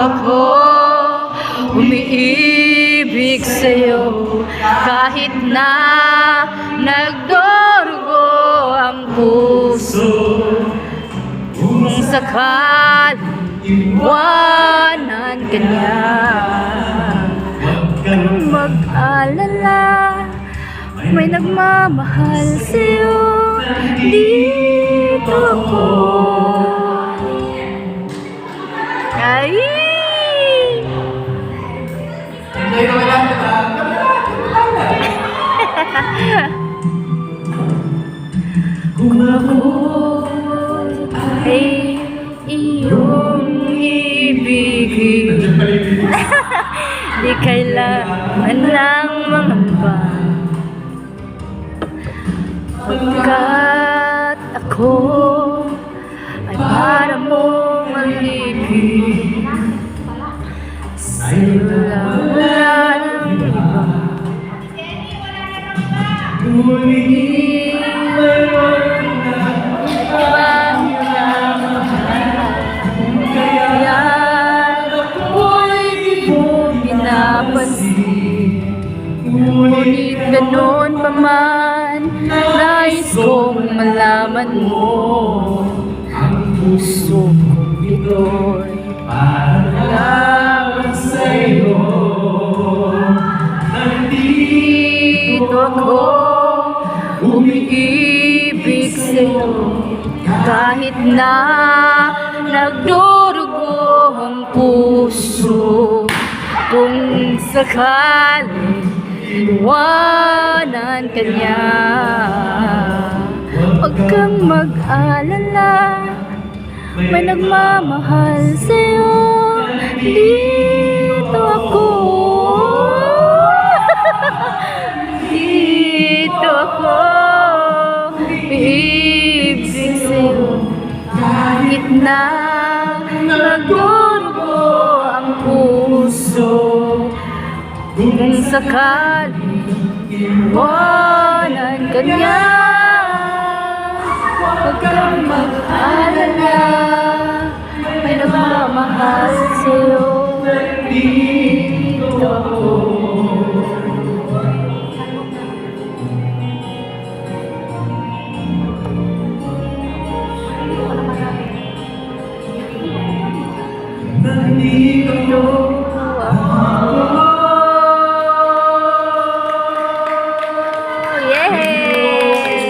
ako umiibig sa'yo kahit na nagdurugo ang puso. Kung sakaling iwanan ka niya, huwag kang mag-alala, may nagmamahal sa'yo. Dito ako. Ay! Kung ako ay iyong ibigin, di kailangan lang mangamba, pagkat ako ay para mong alipin. Sa'yo lang wala ng iba, ngunit mayroon na ibang kaya ako'y di mo pinapansin. Ngunit ganoon pa man, nais kong malaman mo, ang puso kong ito'y para sa'yo. Nandito ako, umiibig sa'yo kahit na nagdurugo ang puso. Kung sakaling iwanan ka niya, huwag kang mag-alala, may nagmamahal sa'yo. Dito ako. Dito ako, ibig sa'yo kahit na nagdurugo ang puso. Kung sakaling iwanan ka niya, huwag kang mag-alala, may nagmamahal sa'yo.